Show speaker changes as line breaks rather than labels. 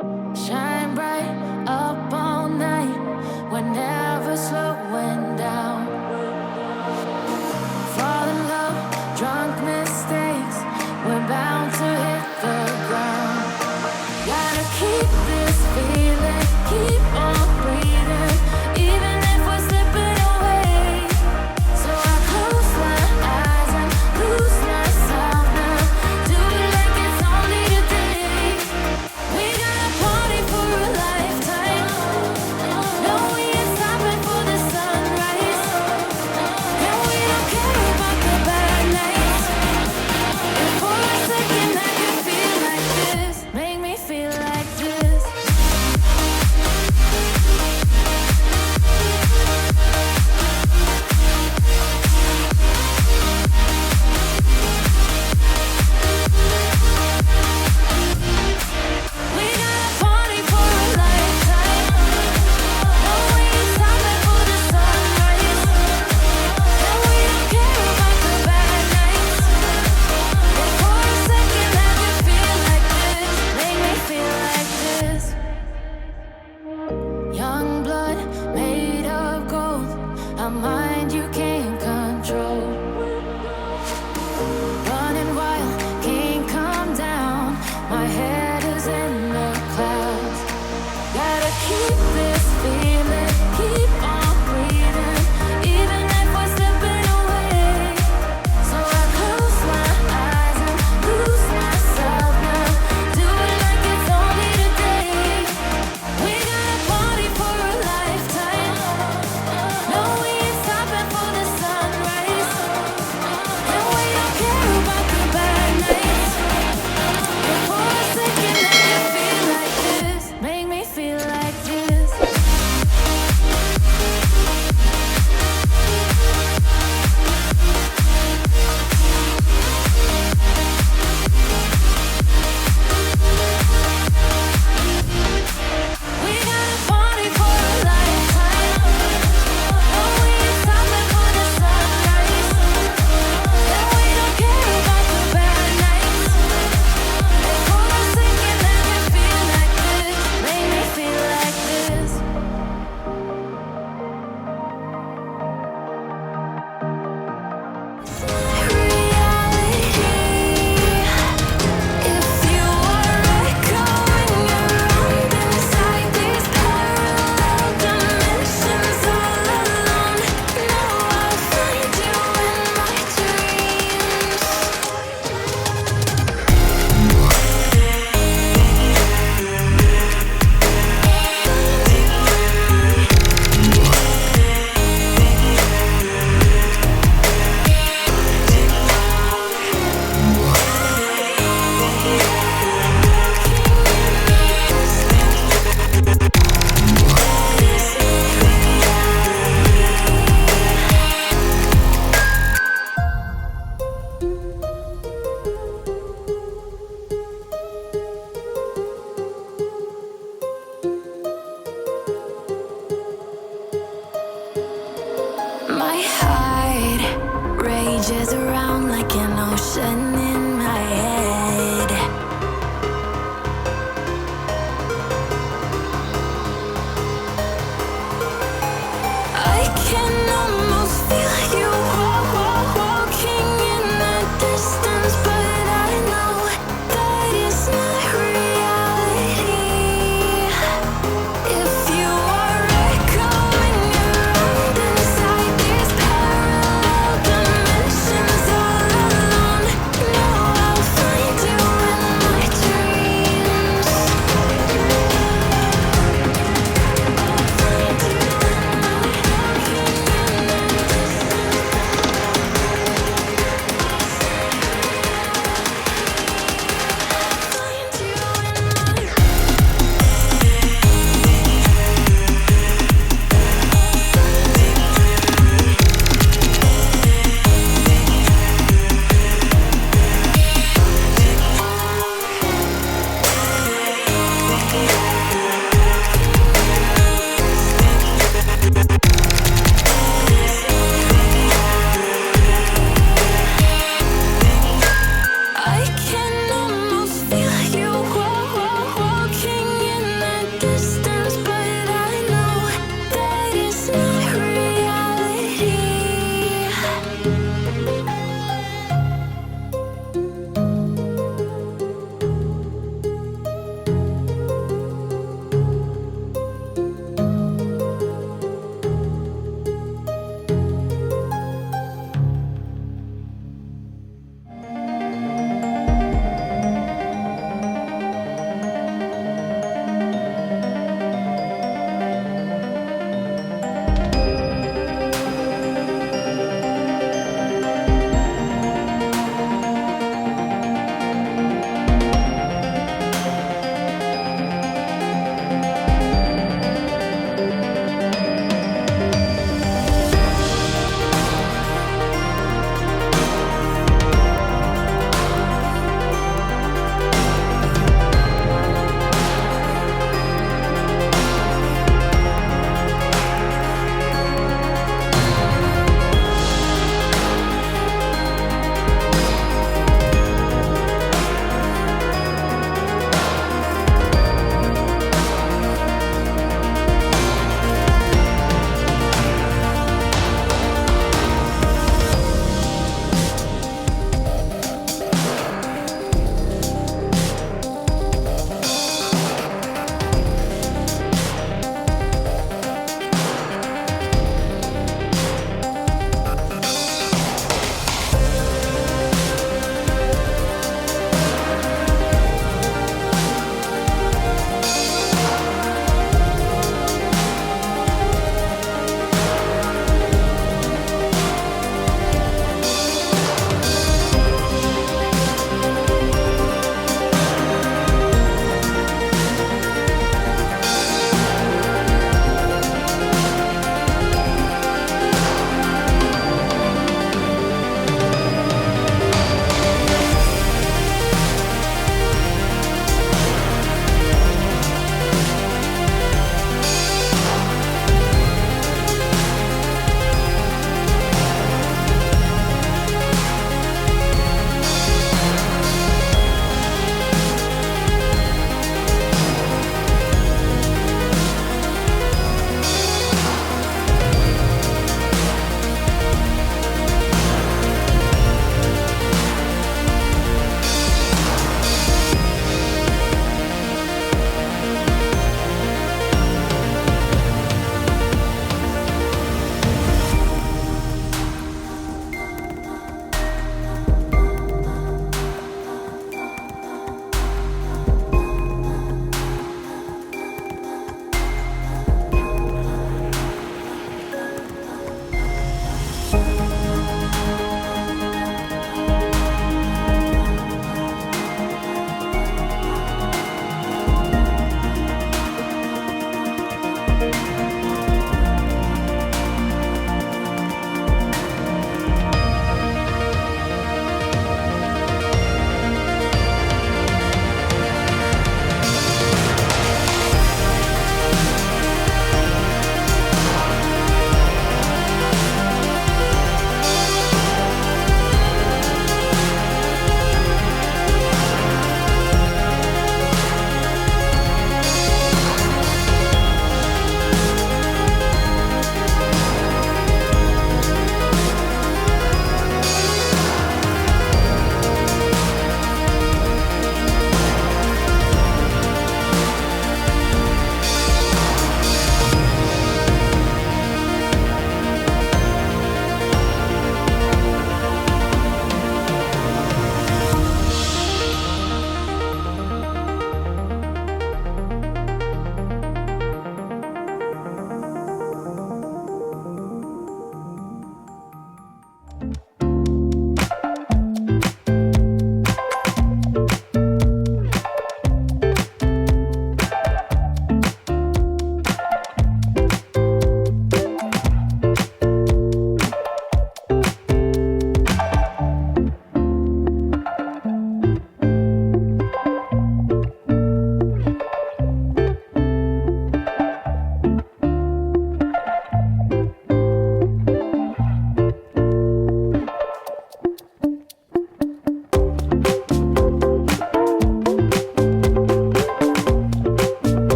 Shine bright up all night. We're never slowing down. Fall in love, drunk mistakes. We're bound to hit the ground. Gotta keep this feeling, keep on breathing, even if we're slipping away. So I close my eyes and lose myself now. Do it like it's only today. We got a party for a lifetime. No, we ain't stopping for the sunrise. And we don't care about the bad nights. And for a second I can feel like this. Make me feel like this. We got a party for a lifetime. No, we ain't stopping for the sunrise. And we don't care about the bad nights. And for a second I can feel like this. Make me feel like this. Young blood made of gold. A mind you can't control. Running wild, can't come down. My head is in the clouds. Gotta keep this feeling, keep on breathing, even if we're slipping away. So I close my eyes and lose myself now. Do it like it's only today. We got a party for a lifetime. No, we ain't stopping for the sunrise. And we don't care about the bad nights. And for a second I can feel like this. Make me feel like this.